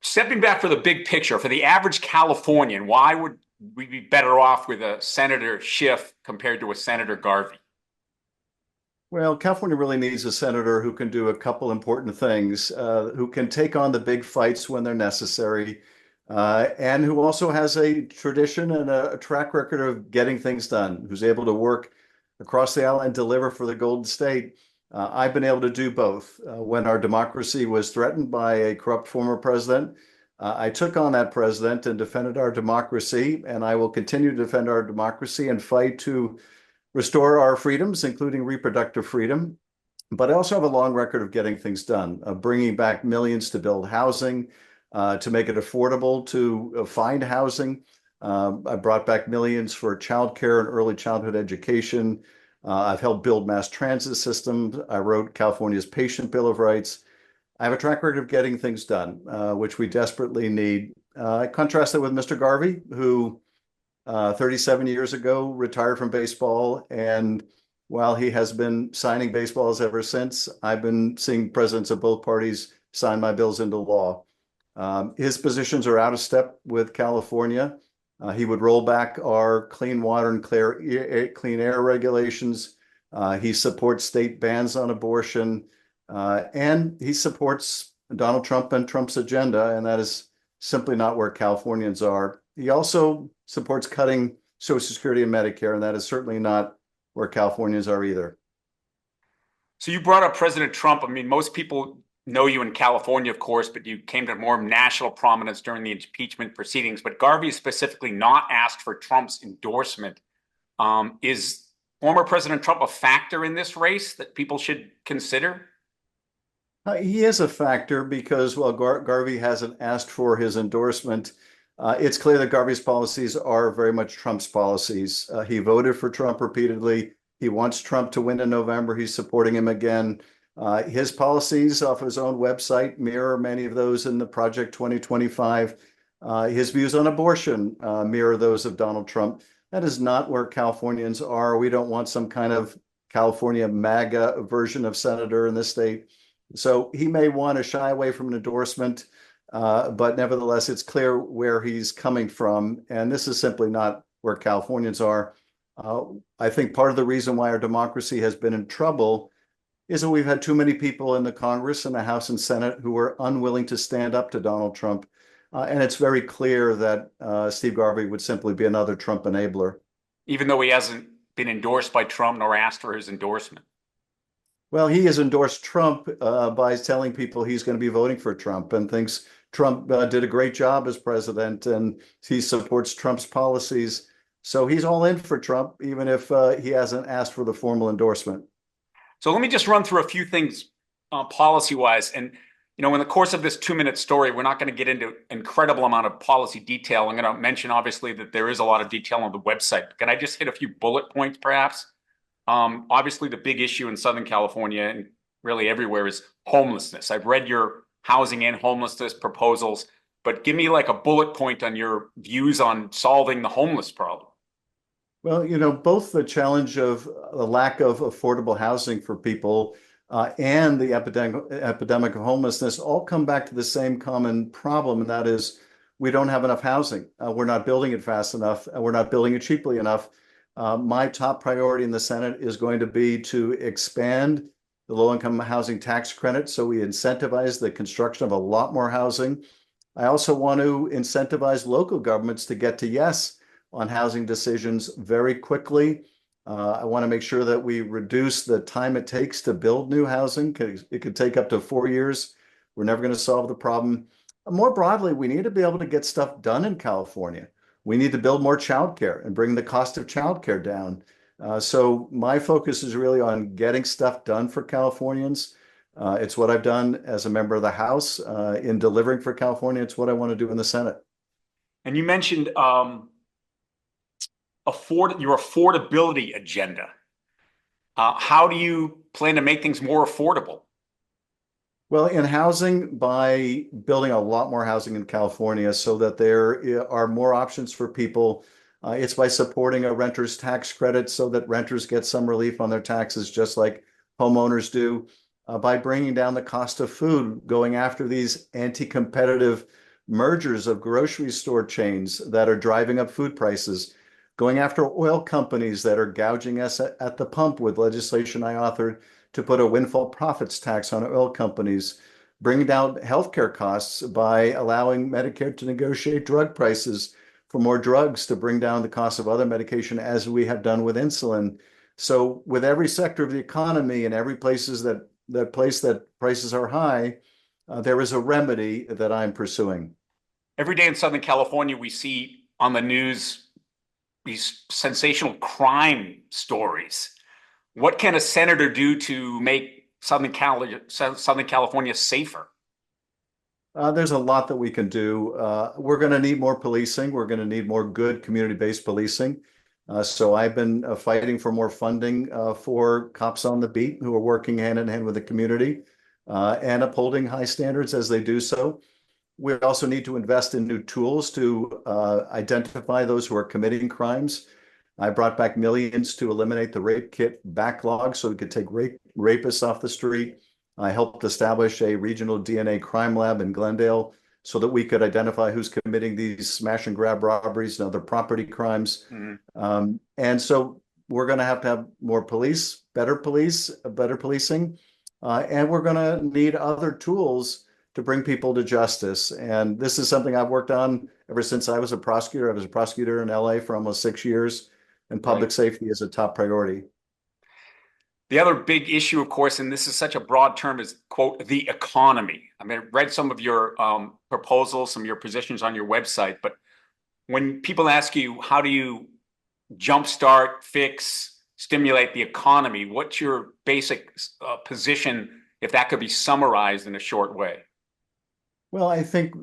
Stepping back for the big picture, for the average Californian, why would we be better off with a Senator Schiff compared to a Senator Garvey? Well, California really needs a senator who can do a couple important things, who can take on the big fights when they're necessary, and who also has a tradition and a track record of getting things done, who's able to work across the aisle and deliver for the Golden State. I've been able to do both. When our democracy was threatened by a corrupt former president, I took on that president and defended our democracy, and I will continue to defend our democracy and fight to restore our freedoms, including reproductive freedom. But I also have a long record of getting things done, bringing back millions to build housing, to make it affordable to find housing. I brought back millions for childcare and early childhood education. I've helped build mass transit systems. I wrote California's Patient Bill of Rights. I have a track record of getting things done, which we desperately need. I contrast that with Mr. Garvey, who 37 years ago retired from baseball. And while he has been signing baseballs ever since, I've been seeing presidents of both parties sign my bills into law. His positions are out of step with California. He would roll back our clean water and clean air regulations. He supports state bans on abortion. And he supports Donald Trump and Trump's agenda. And that is simply not where Californians are. He also supports cutting Social Security and Medicare, and that is certainly not where Californians are either. So you brought up President Trump. I mean, most people know you in California, of course, but you came to more national prominence during the impeachment proceedings. But Garvey specifically not asked for Trump's endorsement. Is former President Trump a factor in this race that people should consider? He is a factor because while Garvey hasn't asked for his endorsement, it's clear that Garvey's policies are very much Trump's policies. He voted for Trump repeatedly. He wants Trump to win in November. He's supporting him again. His policies off his own website mirror many of those in the Project 2025. His views on abortion mirror those of Donald Trump. That is not where Californians are. We don't want some kind of California MAGA version of senator in this state. So he may want to shy away from an endorsement, but nevertheless, it's clear where he's coming from. And this is simply not where Californians are. I think part of the reason why our democracy has been in trouble is that we've had too many people in the Congress and the House and Senate who are unwilling to stand up to Donald Trump. And it's very clear that Steve Garvey would simply be another Trump enabler. Even though he hasn't been endorsed by Trump nor asked for his endorsement. Well, he has endorsed Trump by telling people he's going to be voting for Trump and thinks Trump did a great job as president and he supports Trump's policies. So he's all in for Trump, even if he hasn't asked for the formal endorsement. So let me just run through a few things policy-wise. And, you know, in the course of this 2-minute story, we're not going to get into incredible amount of policy detail. I'm going to mention, obviously, that there is a lot of detail on the website. Can I just hit a few bullet points, perhaps? Obviously, the big issue in Southern California and really everywhere is homelessness. I've read your housing and homelessness proposals, but give me like a bullet point on your views on solving the homeless problem. Well, you know, both the challenge of the lack of affordable housing for people and the epidemic of homelessness all come back to the same common problem, and that is we don't have enough housing. We're not building it fast enough, and we're not building it cheaply enough. My top priority in the Senate is going to be to expand the low-income housing tax credit so we incentivize the construction of a lot more housing. I also want to incentivize local governments to get to yes on housing decisions very quickly. I want to make sure that we reduce the time it takes to build new housing. It could take up to 4 years. We're never going to solve the problem. More broadly, we need to be able to get stuff done in California. We need to build more childcare and bring the cost of childcare down. So my focus is really on getting stuff done for Californians. It's what I've done as a member of the House in delivering for California. It's what I want to do in the Senate. And you mentioned your affordability agenda. How do you plan to make things more affordable? Well, in housing, by building a lot more housing in California so that there are more options for people. It's by supporting a renter's tax credit so that renters get some relief on their taxes, just like homeowners do. By bringing down the cost of food, going after these anti-competitive mergers of grocery store chains that are driving up food prices, going after oil companies that are gouging us at the pump with legislation I authored to put a windfall profits tax on oil companies, bringing down healthcare costs by allowing Medicare to negotiate drug prices for more drugs to bring down the cost of other medication, as we have done with insulin. So with every sector of the economy and every places that prices are high, there is a remedy that I'm pursuing. Every day in Southern California, we see on the news these sensational crime stories. What can a senator do to make Southern California safer? There's a lot that we can do. We're going to need more policing. We're going to need more good community-based policing. So I've been fighting for more funding for cops on the beat who are working hand in hand with the community and upholding high standards as they do so. We also need to invest in new tools to identify those who are committing crimes. I brought back millions to eliminate the rape kit backlog so we could take rapists off the street. I helped establish a regional DNA crime lab in Glendale so that we could identify who's committing these smash and grab robberies and other property crimes. And so we're going to have more police, better policing, and we're going to need other tools to bring people to justice. And this is something I've worked on ever since I was a prosecutor. I was a prosecutor in LA for almost 6 years, and public safety is a top priority. The other big issue, of course, and this is such a broad term, is, quote, the economy. I mean, I read some of your proposals, some of your positions on your website, but when people ask you, how do you jumpstart, fix, stimulate the economy, what's your basic position, if that could be summarized in a short way? Well, I think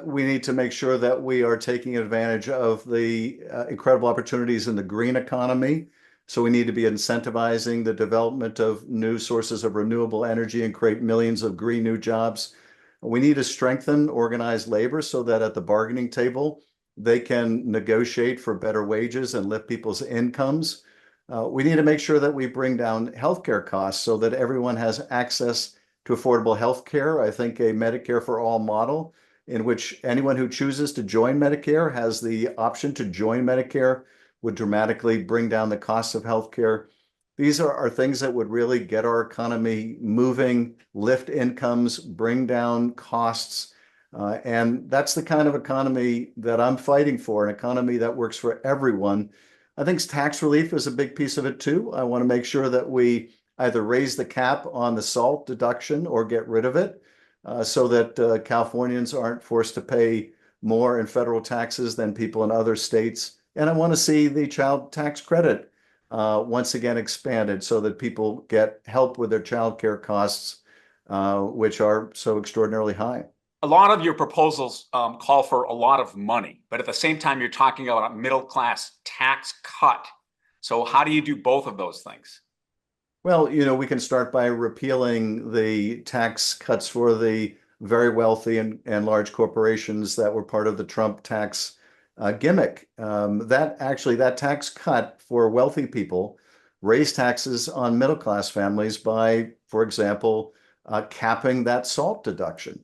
we need to make sure that we are taking advantage of the incredible opportunities in the green economy. So we need to be incentivizing the development of new sources of renewable energy and create millions of green new jobs. We need to strengthen organized labor so that at the bargaining table, they can negotiate for better wages and lift people's incomes. We need to make sure that we bring down healthcare costs so that everyone has access to affordable healthcare. I think a Medicare for all model in which anyone who chooses to join Medicare has the option to join Medicare would dramatically bring down the cost of healthcare. These are things that would really get our economy moving, lift incomes, bring down costs. And that's the kind of economy that I'm fighting for, an economy that works for everyone. I think tax relief is a big piece of it too. I want to make sure that we either raise the cap on the SALT deduction or get rid of it so that Californians aren't forced to pay more in federal taxes than people in other states. And I want to see the child tax credit once again expanded so that people get help with their child care costs, which are so extraordinarily high. A lot of your proposals call for a lot of money, but at the same time, you're talking about a middle class tax cut. So how do you do both of those things? Well, we can start by repealing the tax cuts for the very wealthy and large corporations that were part of the Trump tax gimmick. That tax cut for wealthy people raised taxes on middle class families by, for example, capping that SALT deduction.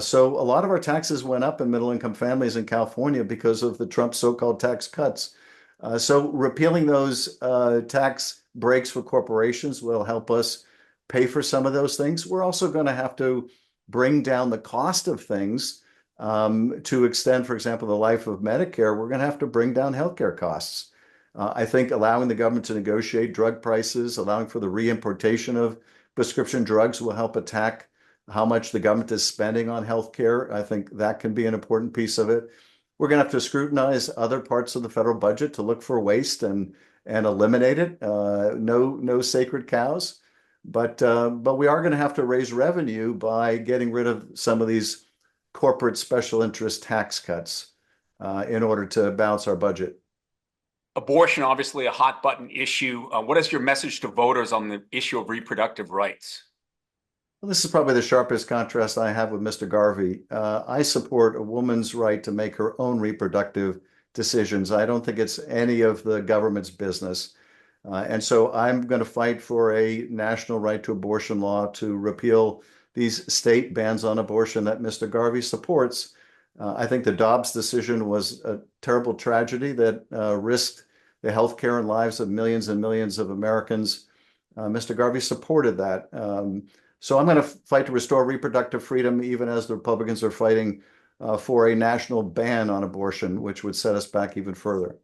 So a lot of our taxes went up in middle income families in California because of the Trump so-called tax cuts. So repealing those tax breaks for corporations will help us pay for some of those things. We're also going to have to bring down the cost of things to extend, for example, the life of Medicare. We're going to have to bring down healthcare costs. I think allowing the government to negotiate drug prices, allowing for the reimportation of prescription drugs will help attack how much the government is spending on healthcare. I think that can be an important piece of it. We're going to have to scrutinize other parts of the federal budget to look for waste and eliminate it. No sacred cows, but we are going to have to raise revenue by getting rid of some of these corporate special interest tax cuts in order to balance our budget. Abortion, obviously a hot button issue. What is your message to voters on the issue of reproductive rights? Well, this is probably the sharpest contrast I have with Mr. Garvey. I support a woman's right to make her own reproductive decisions. I don't think it's any of the government's business. And so I'm going to fight for a national right to abortion law to repeal these state bans on abortion that Mr. Garvey supports. I think the Dobbs decision was a terrible tragedy that risked the health care and lives of millions and millions of Americans. Mr. Garvey supported that. So I'm going to fight to restore reproductive freedom, even as the Republicans are fighting for a national ban on abortion, which would set us back even further.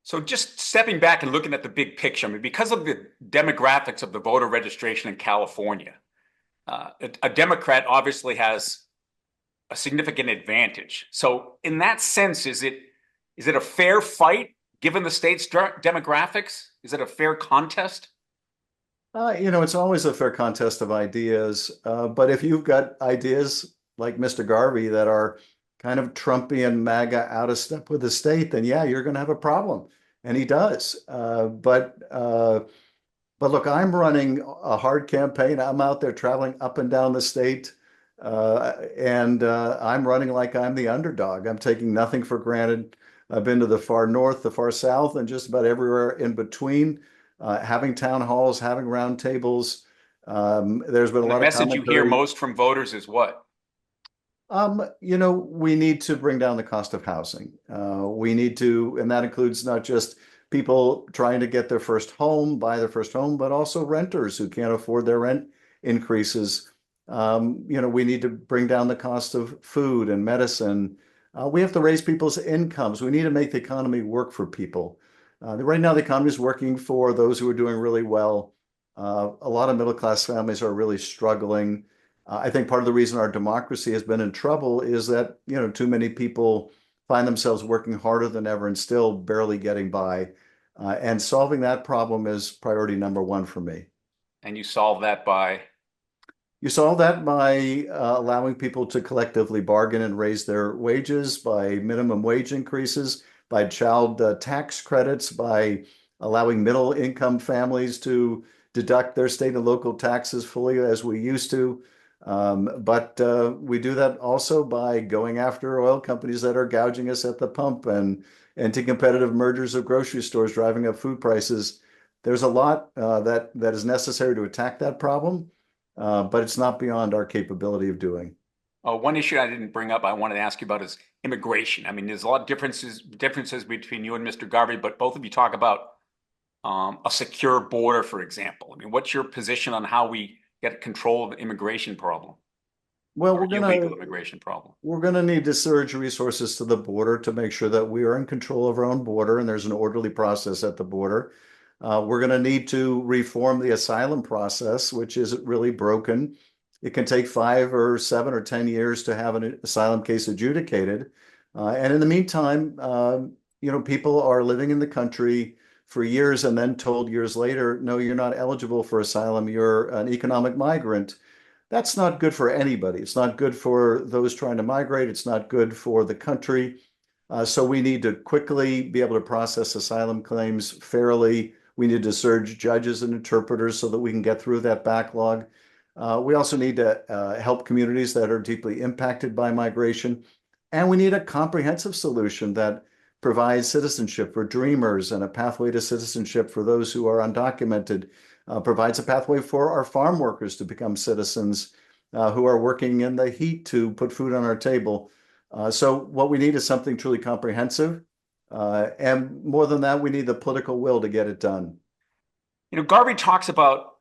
So just stepping back and looking at the big picture, I mean, because of the demographics of the voter registration in California, a Democrat obviously has a significant advantage. So in that sense, is it a fair fight given the state's demographics? Is it a fair contest? It's always a fair contest of ideas. But if you've got ideas like Mr. Garvey that are kind of Trumpian MAGA out of step with the state, then yeah, you're going to have a problem. And he does. But look, I'm running a hard campaign. I'm out there traveling up and down the state. And I'm running like I'm the underdog. I'm taking nothing for granted. I've been to the far north, the far south, and just about everywhere in between, having town halls, having round tables. There's been a And the lot of message you hear commentary. most from voters is what? We need to bring down the cost of housing. We need to, and that includes not just people trying to get their first home, buy their first home, but also renters who can't afford their rent increases. We need to bring down the cost of food and medicine. We have to raise people's incomes. We need to make the economy work for people. Right now, the economy is working for those who are doing really well. A lot of middle class families are really struggling. I think part of the reason our democracy has been in trouble is that, too many people find themselves working harder than ever and still barely getting by. And solving that problem is priority number one for me. And you solve that by, You solve that by allowing people to collectively bargain and raise their wages, by minimum wage increases, by child tax credits, by allowing middle income families to deduct their state and local taxes fully as we used to. But we do that also by going after oil companies that are gouging us at the pump and anti-competitive mergers of grocery stores driving up food prices. There's a lot that is necessary to attack that problem, but it's not beyond our capability of doing. one issue I didn't bring up, I wanted to ask you about is immigration. I mean, there's a lot of differences between you and Mr. Garvey, but both of you talk about a secure border, for example. I mean, what's your position on how we get control of the immigration problem Well, or illegal immigration problem? we're gonna need to surge resources to the border to make sure that we are in control of our own border and there's an orderly process at the border. We're going to need to reform the asylum process, which is really broken. It can take 5 or 7 or 10 years to have an asylum case adjudicated. And in the meantime, people are living in the country for years and then told years later, no, you're not eligible for asylum. You're an economic migrant. That's not good for anybody. It's not good for those trying to migrate. It's not good for the country. So we need to quickly be able to process asylum claims fairly. We need to surge judges and interpreters so that we can get through that backlog. We also need to help communities that are deeply impacted by migration. And we need a comprehensive solution that provides citizenship for dreamers and a pathway to citizenship for those who are undocumented, provides a pathway for our farm workers to become citizens who are working in the heat to put food on our table. So what we need is something truly comprehensive. And more than that, we need the political will to get it done. Garvey talks about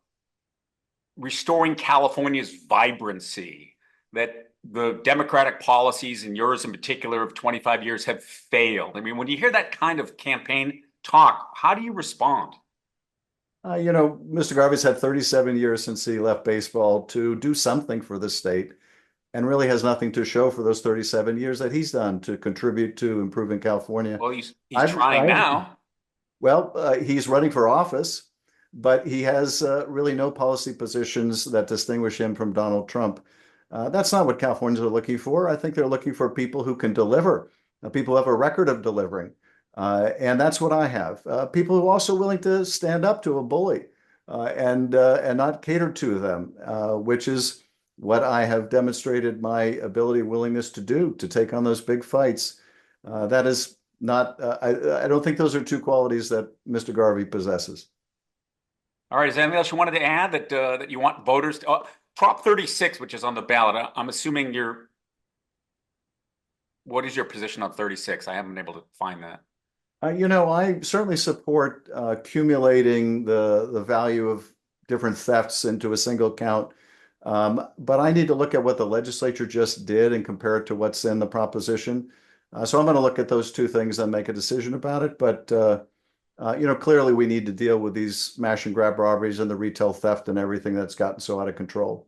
restoring California's vibrancy, that the Democratic policies, and yours in particular, of 25 years have failed. I mean, when you hear that kind of campaign talk, how do you respond? Mr. Garvey's had 37 years since he left baseball to do something for the state and really has nothing to show for those 37 years that he's done to contribute to improving California. Well, he's I've, trying I've, now. well, he's running for office, but he has really no policy positions that distinguish him from Donald Trump. That's not what Californians are looking for. I think they're looking for people who can deliver, people who have a record of delivering. And that's what I have. People who are also willing to stand up to a bully and not cater to them, which is what I have demonstrated my ability and willingness to do, to take on those big fights. That is not, I don't think those are two qualities that Mr. Garvey possesses. All right. Is there anything else you wanted to add that you want voters to? Prop 36, which is on the ballot. I'm assuming you're what is your position on 36? I haven't been able to find that. I certainly support accumulating the value of different thefts into a single count. But I need to look at what the legislature just did and compare it to what's in the proposition. So I'm going to look at those two things and make a decision about it. But clearly we need to deal with these smash and grab robberies and the retail theft and everything that's gotten so out of control.